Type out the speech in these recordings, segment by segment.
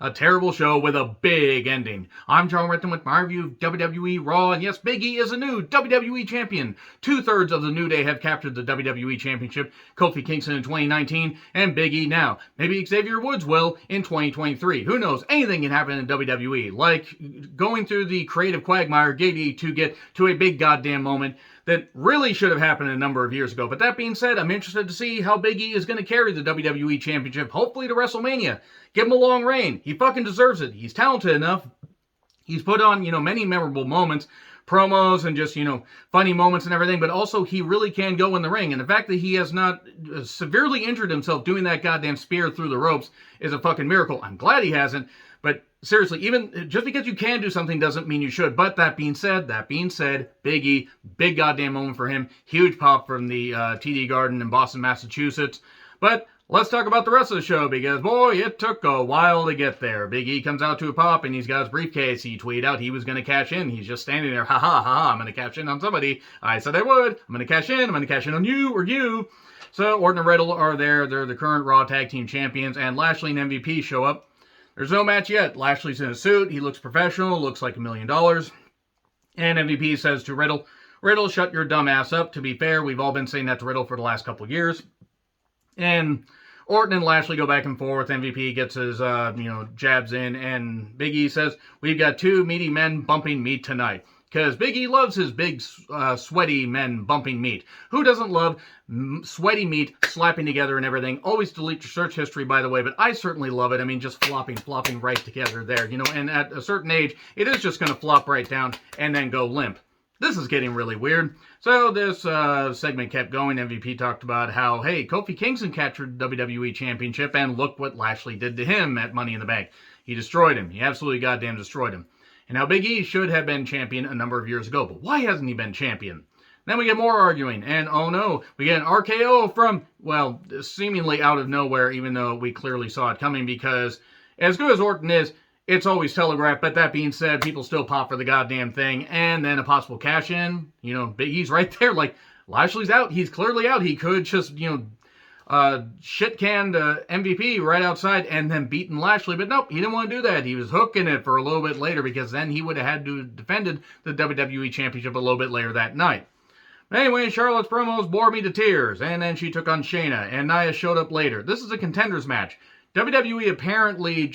A terrible show with a big ending. I'm John Renton with my review of WWE Raw, and yes, Big E is a new WWE champion. 2/3 of the New Day have captured the WWE Championship, Kofi Kingston in 2019, and Big E now. Maybe Xavier Woods will in 2023. Who knows? Anything can happen in WWE, like going through the creative quagmire giddy to get to a big goddamn moment that really should have happened a number of years ago. But that being said, I'm interested to see how Big E is going to carry the WWE Championship, hopefully to WrestleMania. Give him a long reign. He fucking deserves it. He's talented enough. He's put on, many memorable moments, promos and just, funny moments and everything, but also he really can go in the ring. And the fact that he has not severely injured himself doing that goddamn spear through the ropes is a fucking miracle. I'm glad he hasn't, but seriously, even just because you can do something doesn't mean you should. But that being said, Big E, big goddamn moment for him. Huge pop from the TD Garden in Boston, Massachusetts. But let's talk about the rest of the show, because, boy, it took a while to get there. Big E comes out to a pop, and he's got his briefcase. He tweeted out he was going to cash in. He's just standing there, ha ha ha, I'm going to cash in on somebody. I said I would. I'm going to cash in on you or you. So Orton and Riddle are there. They're the current Raw Tag Team Champions, and Lashley and MVP show up. There's no match yet. Lashley's in a suit. He looks professional. Looks like $1 million. And MVP says to Riddle, Riddle, shut your dumb ass up. To be fair, we've all been saying that to Riddle for the last couple of years. And Orton and Lashley go back and forth. MVP gets his, jabs in. And Big E says, we've got two meaty men bumping meat tonight. Because Big E loves his big, sweaty men bumping meat. Who doesn't love sweaty meat slapping together and everything? Always delete your search history, by the way, but I certainly love it. I mean, just flopping right together there, and at a certain age, it is just going to flop right down and then go limp. This is getting really weird. So this segment kept going. MVP talked about how, hey, Kofi Kingston captured the WWE Championship, and look what Lashley did to him at Money in the Bank. He destroyed him. He absolutely goddamn destroyed him. And now Big E should have been champion a number of years ago, but why hasn't he been champion? Then we get more arguing, and oh no, we get an RKO from, well, seemingly out of nowhere, even though we clearly saw it coming, because as good as Orton is, it's always telegraphed. But that being said, people still pop for the goddamn thing, and then a possible cash-in. Big E's right there, like, Lashley's out, he's clearly out, he could just, shit-canned MVP right outside and then beaten Lashley, but nope, he didn't want to do that. He was hooking it for a little bit later, because then he would have had to have defended the WWE Championship a little bit later that night. But anyway, Charlotte's promos bore me to tears, and then she took on Shayna, and Nia showed up later. This is a contenders match. WWE apparently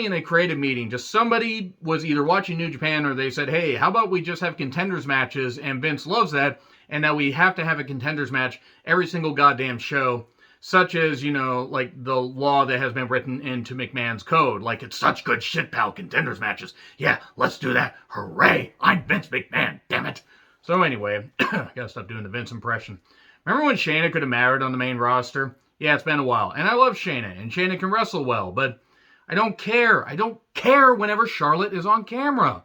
in a creative meeting, just somebody was either watching New Japan or they said, hey, how about we just have contenders matches, and Vince loves that. And now we have to have a contenders match every single goddamn show, such as, like the law that has been written into McMahon's code. Like, it's such good shit, pal, contenders matches. Yeah, let's do that. Hooray! I'm Vince McMahon, damn it. So anyway, I gotta stop doing the Vince impression. Remember when Shayna could have married on the main roster? Yeah, it's been a while. And I love Shayna, and Shayna can wrestle well, but I don't care. I don't care whenever Charlotte is on camera.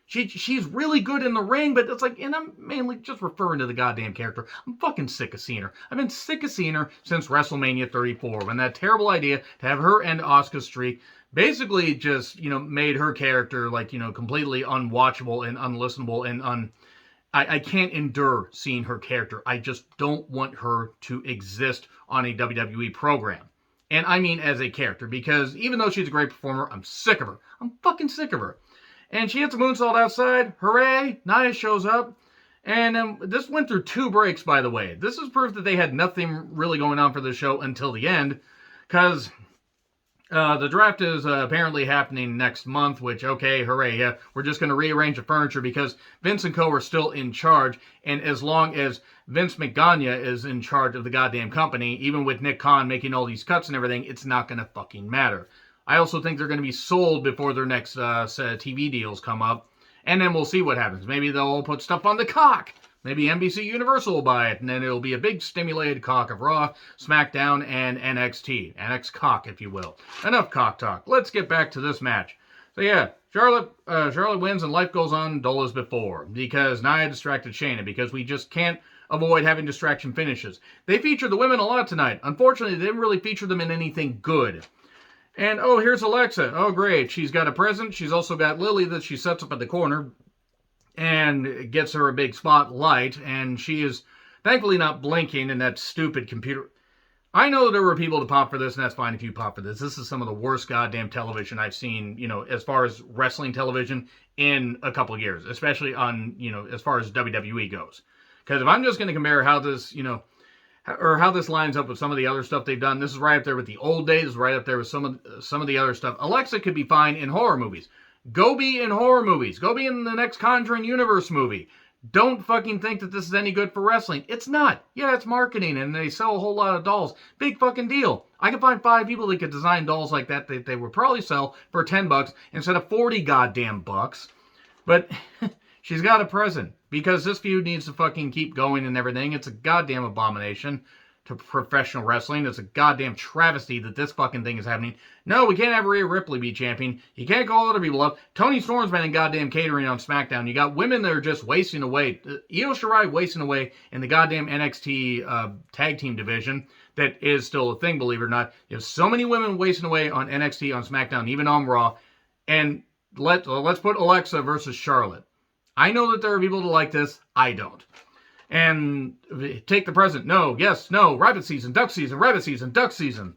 She's really good in the ring, but it's like, and I'm mainly just referring to the goddamn character. I'm fucking sick of seeing her. I've been sick of seeing her since WrestleMania 34, when that terrible idea to have her end Asuka's streak basically just, made her character, like, completely unwatchable and unlistenable and I can't endure seeing her character. I just don't want her to exist on a WWE program. And I mean as a character, because even though she's a great performer, I'm sick of her. I'm fucking sick of her. And she hits a moonsault outside. Hooray! Nia shows up. And this went through 2 breaks, by the way. This is proof that they had nothing really going on for the show until the end. Because the draft is apparently happening next month, which, okay, hooray, yeah. We're just going to rearrange the furniture because Vince and Co. are still in charge. And as long as Vince McGagne is in charge of the goddamn company, even with Nick Khan making all these cuts and everything, it's not going to fucking matter. I also think they're going to be sold before their next set of TV deals come up. And then we'll see what happens. Maybe they'll put stuff on the cock. Maybe NBC Universal will buy it. And then it'll be a big stimulated cock of Raw, SmackDown, and NXT. NX cock, if you will. Enough cock talk. Let's get back to this match. So yeah, Charlotte wins and life goes on dull as before. Because Nia distracted Shayna. Because we just can't avoid having distraction finishes. They featured the women a lot tonight. Unfortunately, they didn't really feature them in anything good. And, oh, here's Alexa. Oh, great. She's got a present. She's also got Lily that she sets up at the corner and gets her a big spotlight. And she is thankfully not blinking in that stupid computer. I know there were people to pop for this, and that's fine if you pop for this. This is some of the worst goddamn television I've seen, as far as wrestling television in a couple of years, especially on, as far as WWE goes. Because if I'm just going to compare how this, or how this lines up with some of the other stuff they've done, this is right up there with the old days, right up there with some of the other stuff. Alexa could be fine in horror movies. Go be in horror movies. Go be in the next Conjuring Universe movie. Don't fucking think that this is any good for wrestling. It's not. Yeah, it's marketing, and they sell a whole lot of dolls. Big fucking deal. I can find 5 people that could design dolls like that they would probably sell for $10 instead of 40 goddamn bucks. But she's got a present, because this feud needs to fucking keep going and everything. It's a goddamn abomination to professional wrestling. It's a goddamn travesty that this fucking thing is happening. No, we can't have Rhea Ripley be champion. You can't call other people up. Toni Storm's been in goddamn catering on SmackDown. You got women that are just wasting away. Io Shirai wasting away in the goddamn NXT tag team division that is still a thing, believe it or not. You have so many women wasting away on NXT, on SmackDown, even on Raw. And let's put Alexa versus Charlotte. I know that there are people that like this. I don't. And take the present. No, yes, no. Rabbit season, duck season, rabbit season, duck season.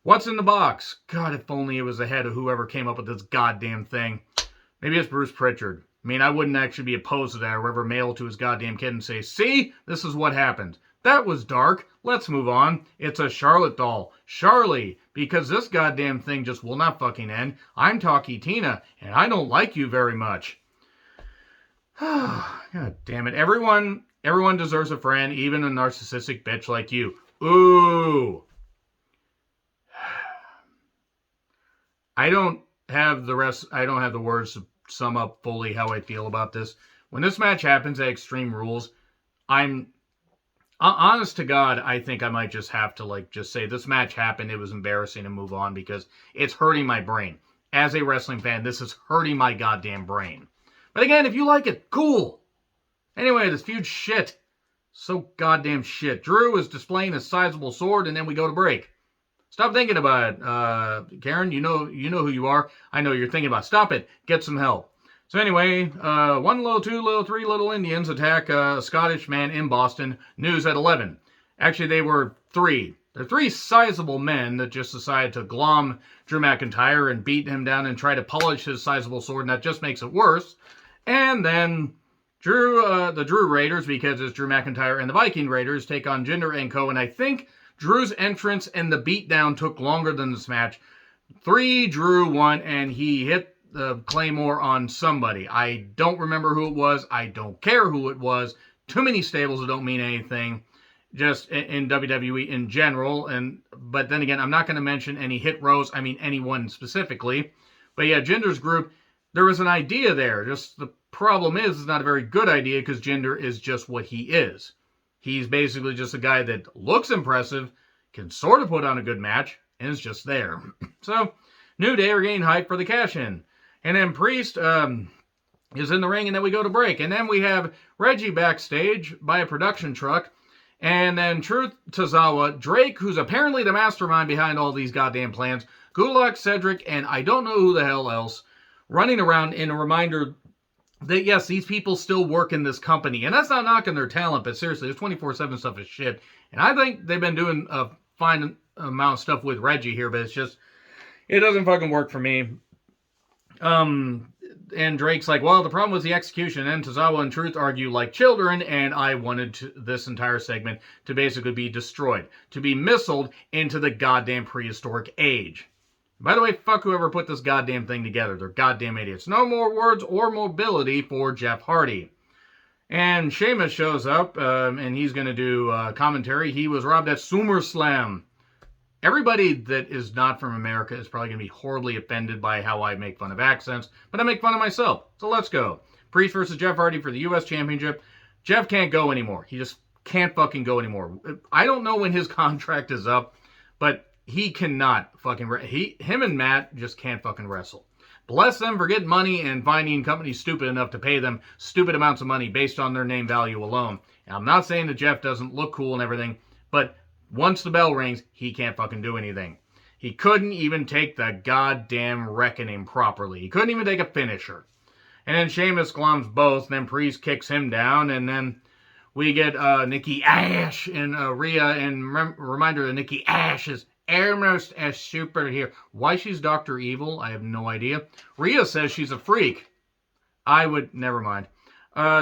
What's in the box? God, if only it was the head of whoever came up with this goddamn thing. Maybe it's Bruce Pritchard. I mean, I wouldn't actually be opposed to that, or ever mail it to his goddamn kid and say, see, this is what happened. That was dark. Let's move on. It's a Charlotte doll. Charlie, because this goddamn thing just will not fucking end. I'm Talkie Tina, and I don't like you very much. God damn it. Everyone deserves a friend, even a narcissistic bitch like you. Ooh. I don't have the words to sum up fully how I feel about this. When this match happens at Extreme Rules, I'm honest to God, I think I might just have to just say this match happened, it was embarrassing, and move on, because it's hurting my brain. As a wrestling fan, this is hurting my goddamn brain. But again, if you like it, cool. Anyway, this feud shit. So goddamn shit. Drew is displaying a sizable sword, and then we go to break. Stop thinking about it. Karen, you know who you are. I know you're thinking about it. Stop it. Get some help. So anyway, 1 little, 2 little, 3 little Indians attack a Scottish man in Boston. News at 11. Actually, they were 3. They're 3 sizable men that just decided to glom Drew McIntyre and beat him down and try to polish his sizable sword, and that just makes it worse. And then the Drew Raiders, because it's Drew McIntyre and the Viking Raiders, take on Jinder and Co. And I think Drew's entrance and the beatdown took longer than this match. 3, Drew won, and he hit the Claymore on somebody. I don't remember who it was. I don't care who it was. Too many stables that don't mean anything, just in WWE in general. But then again, I'm not going to mention any hit rows. I mean anyone specifically. But yeah, Jinder's group, there was an idea there. Just the problem is, it's not a very good idea, because Jinder is just what he is. He's basically just a guy that looks impressive, can sort of put on a good match, and is just there. So, New Day are getting hyped for the cash-in. And then Priest is in the ring, and then we go to break. And then we have Reggie backstage by a production truck. And then Truth Tozawa, Drake, who's apparently the mastermind behind all these goddamn plans, Gulak, Cedric, and I don't know who the hell else, running around in a reminder that, yes, these people still work in this company. And that's not knocking their talent, but seriously, this 24/7 stuff is shit. And I think they've been doing a fine amount of stuff with Reggie here, but it's just, it doesn't fucking work for me. And Drake's like, well, the problem was the execution. And Tozawa and Truth argue like children, and I wanted this entire segment to basically be destroyed, to be missiled into the goddamn prehistoric age. By the way, fuck whoever put this goddamn thing together. They're goddamn idiots. No more words or mobility for Jeff Hardy. And Sheamus shows up, and he's going to do commentary. He was robbed at SummerSlam. Everybody that is not from America is probably going to be horribly offended by how I make fun of accents, but I make fun of myself. So let's go. Priest versus Jeff Hardy for the U.S. Championship. Jeff can't go anymore. He just can't fucking go anymore. I don't know when his contract is up, but he cannot fucking... Him and Matt just can't fucking wrestle. Bless them for getting money and finding companies stupid enough to pay them stupid amounts of money based on their name value alone. And I'm not saying that Jeff doesn't look cool and everything, but once the bell rings, he can't fucking do anything. He couldn't even take the goddamn reckoning properly. He couldn't even take a finisher. And then Sheamus gloms both, and then Priest kicks him down, and then We get Nikki Ash and Rhea, and reminder that Nikki Ash is almost as superhero. Why she's Dr. Evil, I have no idea. Rhea says she's a freak. Never mind.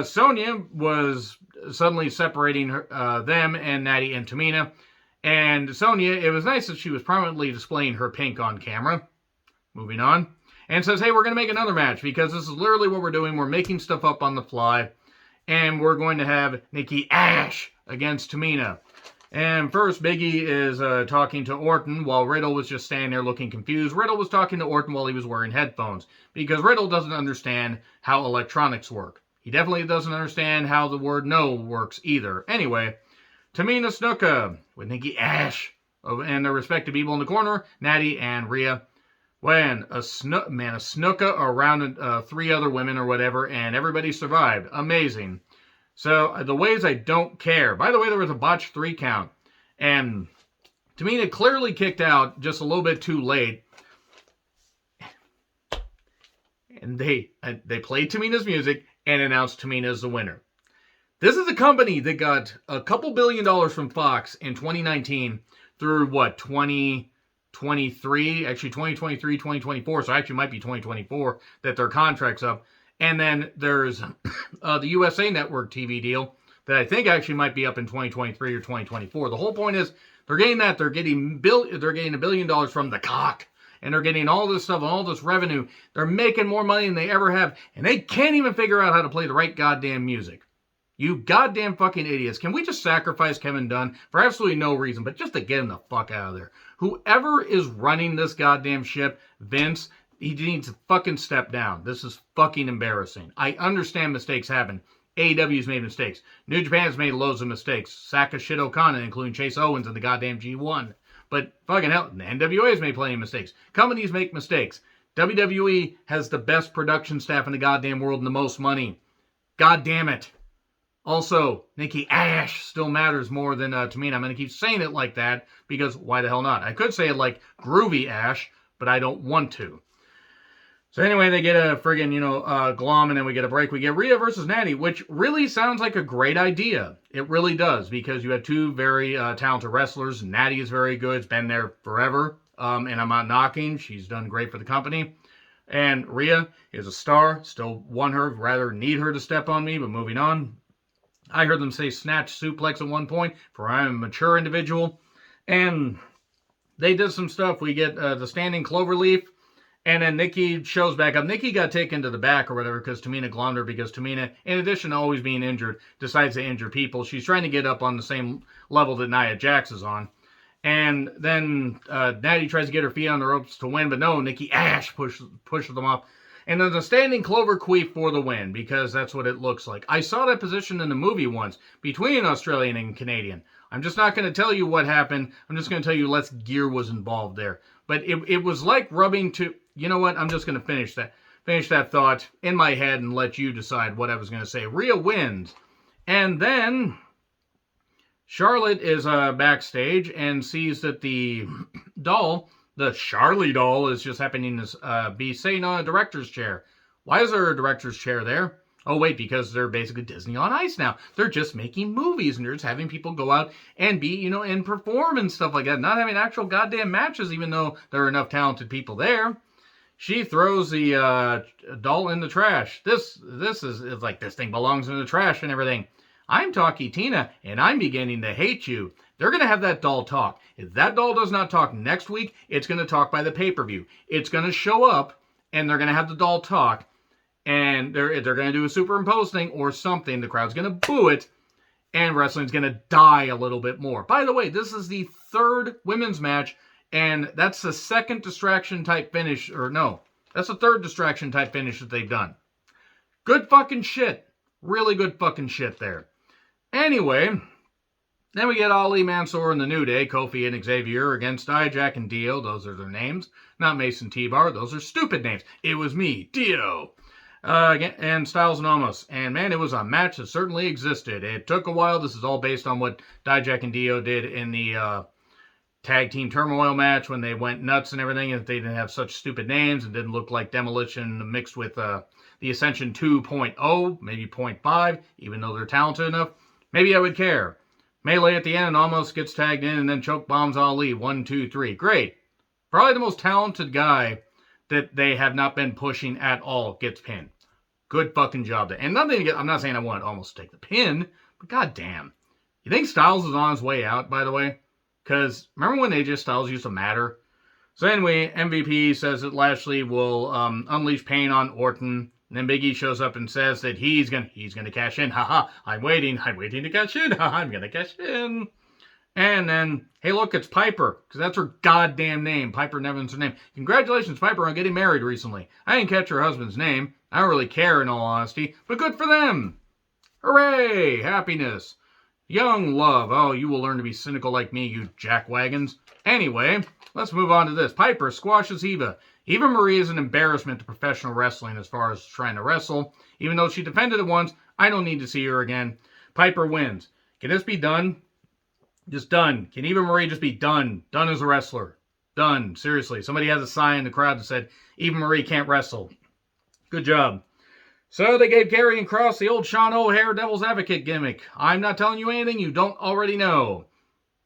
Sonya was suddenly separating them and Natty and Tamina. And Sonya, it was nice that she was prominently displaying her pink on camera. Moving on. And says, hey, we're going to make another match because this is literally what we're doing. We're making stuff up on the fly. And we're going to have Nikki Ash against Tamina. And first, Biggie is talking to Orton while Riddle was just standing there looking confused. Riddle was talking to Orton while he was wearing headphones because Riddle doesn't understand how electronics work. He definitely doesn't understand how the word no works either. Anyway, Tamina Snuka with Nikki Ash and their respective people in the corner, Natty and Rhea. When a Snuka around 3 other women or whatever, and everybody survived. Amazing. So, the ways I don't care. By the way, there was a botched 3 count. And Tamina clearly kicked out just a little bit too late. And they played Tamina's music and announced Tamina as the winner. This is a company that got a couple $2 billion from Fox in 2019 through, 2023? Actually, 2023, 2024. So, actually might be 2024 that their contract's up. And then there's the USA Network TV deal that I think actually might be up in 2023 or 2024. The whole point is they're getting that. They're getting $1 billion from the cock. And they're getting all this stuff, all this revenue. They're making more money than they ever have. And they can't even figure out how to play the right goddamn music. You goddamn fucking idiots. Can we just sacrifice Kevin Dunn for absolutely no reason, but just to get him the fuck out of there? Whoever is running this goddamn ship, Vince, he needs to fucking step down. This is fucking embarrassing. I understand mistakes happen. AEW's made mistakes. New Japan's made loads of mistakes. Saka shit Okada, including Chase Owens in the goddamn G1. But fucking hell, the NWA's made plenty of mistakes. Companies make mistakes. WWE has the best production staff in the goddamn world and the most money. God damn it. Also, Nikki Ash still matters more than Tamina. I'm going to keep saying it like that because why the hell not? I could say it like Groovy Ash, but I don't want to. So anyway, they get a friggin', glom, and then we get a break. We get Rhea versus Nanny, which really sounds like a great idea. It really does, because you have 2 very talented wrestlers. Natty is very good. It's been there forever, and I'm not knocking. She's done great for the company. And Rhea is a star. Still want her, rather need her to step on me, but moving on. I heard them say snatch suplex at one point, for I'm a mature individual. And they did some stuff. We get the standing cloverleaf. And then Nikki shows back up. Nikki got taken to the back or whatever because Tamina glommed her because Tamina, in addition to always being injured, decides to injure people. She's trying to get up on the same level that Nia Jax is on. And then Natty tries to get her feet on the ropes to win, but no, Nikki Ash pushes them off. And then the standing clover queef for the win because that's what it looks like. I saw that position in the movie once between an Australian and Canadian. I'm just not going to tell you what happened. I'm just going to tell you less gear was involved there. But it was like rubbing to... You know what? I'm just going to finish that thought in my head and let you decide what I was going to say. Rhea wins. And then Charlotte is backstage and sees that the doll, the Charlie doll, is just happening to be sitting on a director's chair. Why is there a director's chair there? Oh, wait, because they're basically Disney on Ice now. They're just making movies and they're just having people go out and be, and perform and stuff like that. Not having actual goddamn matches, even though there are enough talented people there. She throws the doll in the trash. This is like this thing belongs in the trash and everything. I'm Talkie Tina, and I'm beginning to hate you. They're going to have that doll talk. If that doll does not talk next week, it's going to talk by the pay-per-view. It's going to show up, and they're going to have the doll talk, and they're going to do a superimposed thing or something. The crowd's going to boo it, and wrestling's going to die a little bit more. By the way, this is the 3rd women's match. And that's the 2nd distraction type finish, that's the 3rd distraction type finish that they've done. Good fucking shit. Really good fucking shit there. Anyway, then we get Ali, Mansoor, and the New Day, Kofi and Xavier against Dijak and Dio. Those are their names. Not Mason T-Bar. Those are stupid names. It was me, Dio. And Styles and Omos. And man, it was a match that certainly existed. It took a while. This is all based on what Dijak and Dio did in the... Tag Team Turmoil match when they went nuts and everything, and they didn't have such stupid names and didn't look like Demolition mixed with the Ascension 2.0, maybe 0.5, even though they're talented enough. Maybe I would care. Melee at the end almost gets tagged in and then choke bombs Ali. 1, 2, 3. Great. Probably the most talented guy that they have not been pushing at all gets pinned. Good fucking job there. And nothing to get, I'm not saying I want to almost take the pin, but goddamn. You think Styles is on his way out, by the way? Because remember when AJ Styles used to matter? So anyway, MVP says that Lashley will unleash pain on Orton. And then Big E shows up and says that he's gonna cash in. Haha, I'm waiting to cash in. Haha, I'm gonna cash in. And then, hey look, it's Piper, because that's her goddamn name. Piper Nevin's her name. Congratulations, Piper, on getting married recently. I didn't catch her husband's name. I don't really care, in all honesty, but good for them. Hooray! Happiness. Young love. Oh, you will learn to be cynical like me, you jackwagons. Anyway, let's move on to this. Piper squashes Eva. Eva Marie is an embarrassment to professional wrestling as far as trying to wrestle. Even though she defended it once, I don't need to see her again. Piper wins. Can this be done? Just done. Can Eva Marie just be done? Done as a wrestler. Done. Seriously. Somebody has a sign in the crowd that said, Eva Marie can't wrestle. Good job. So they gave Karrion Kross the old Sean O'Haire Devil's Advocate gimmick. I'm not telling you anything you don't already know.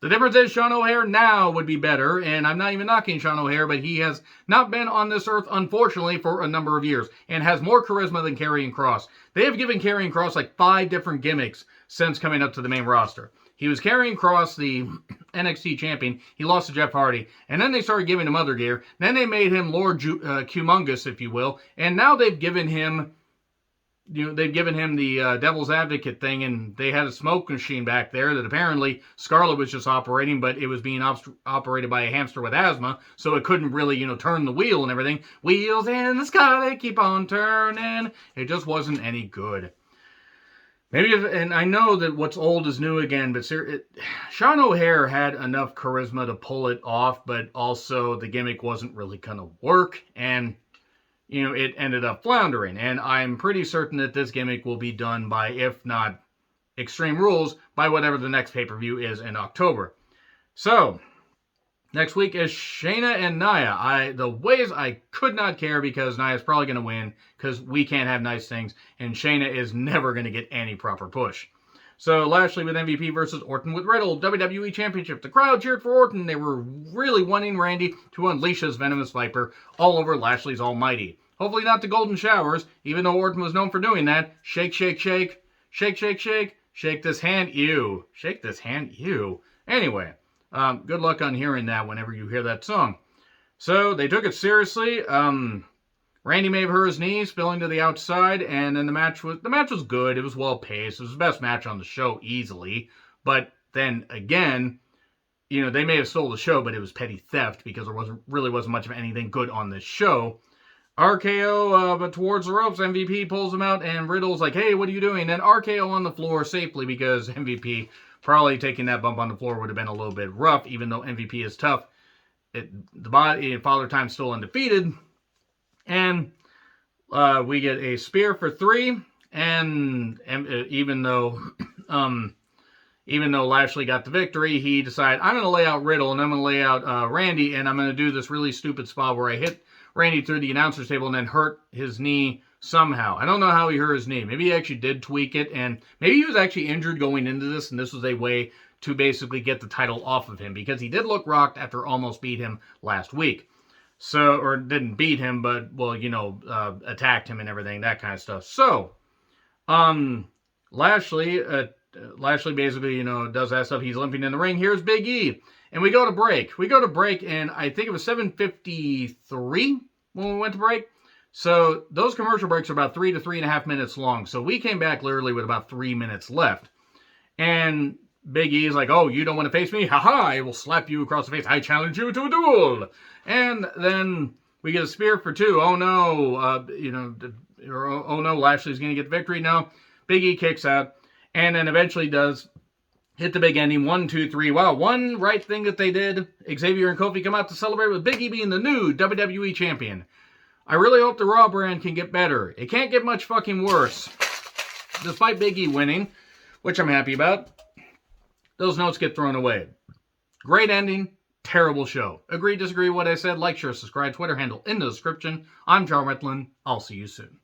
The difference is Sean O'Haire now would be better, and I'm not even knocking Sean O'Haire, but he has not been on this earth, unfortunately, for a number of years, and has more charisma than Karrion Kross. They have given Karrion Kross like 5 different gimmicks since coming up to the main roster. He was Karrion Kross, the NXT champion. He lost to Jeff Hardy, and then they started giving him other gear. Then they made him Lord Humongous, if you will, and now they've given him... they've given him the Devil's Advocate thing, and they had a smoke machine back there that apparently Scarlett was just operating, but it was being operated by a hamster with asthma, so it couldn't really, turn the wheel and everything. Wheels in the sky, they keep on turning. It just wasn't any good. Maybe, and I know that what's old is new again, but Sean O'Haire had enough charisma to pull it off, but also the gimmick wasn't really going to work, and... it ended up floundering, and I'm pretty certain that this gimmick will be done by, if not Extreme Rules, by whatever the next pay-per-view is in October. So, next week is Shayna and Nia. The ways I could not care because Nia's probably going to win, because we can't have nice things, and Shayna is never going to get any proper push. So, Lashley with MVP versus Orton with Riddle, WWE Championship. The crowd cheered for Orton. They were really wanting Randy to unleash his venomous viper all over Lashley's almighty. Hopefully not the golden showers, even though Orton was known for doing that. Shake, shake, shake. Shake, shake, shake. Shake this hand, ew. Shake this hand, ew. Anyway, good luck on hearing that whenever you hear that song. So, they took it seriously. Randy may have hurt his knee, spilling to the outside, and then the match was good. It was well paced. It was the best match on the show easily. But then again, they may have stole the show, but it was petty theft because there really wasn't much of anything good on this show. RKO, but towards the ropes, MVP pulls him out, and Riddle's like, hey, what are you doing? Then RKO on the floor safely because MVP probably taking that bump on the floor would have been a little bit rough, even though MVP is tough. Father Time's still undefeated. And we get a spear for 3, and even though Lashley got the victory, he decided, I'm going to lay out Riddle, and I'm going to lay out Randy, and I'm going to do this really stupid spot where I hit Randy through the announcer's table and then hurt his knee somehow. I don't know how he hurt his knee. Maybe he actually did tweak it, and maybe he was actually injured going into this, and this was a way to basically get the title off of him, because he did look rocked after almost beat him last week. So, or didn't beat him, but, attacked him and everything, that kind of stuff. So, Lashley basically, does that stuff. He's limping in the ring. Here's Big E. And we go to break. And I think it was 7:53 when we went to break. So, those commercial breaks are about 3 to 3.5 minutes long. So, we came back literally with about 3 minutes left. And Big E is like, oh, you don't want to face me? Haha, I will slap you across the face. I challenge you to a duel. And then we get a spear for 2. Oh, no. Oh, no, Lashley's going to get the victory. No. Big E kicks out. And then eventually does hit the big ending. 1, 2, 3. Wow, one right thing that they did. Xavier and Kofi come out to celebrate with Big E being the new WWE champion. I really hope the Raw brand can get better. It can't get much fucking worse. Despite Big E winning, which I'm happy about, those notes get thrown away. Great ending, terrible show. Agree, disagree with what I said? Like, share, subscribe, Twitter handle in the description. I'm John Retlin. I'll see you soon.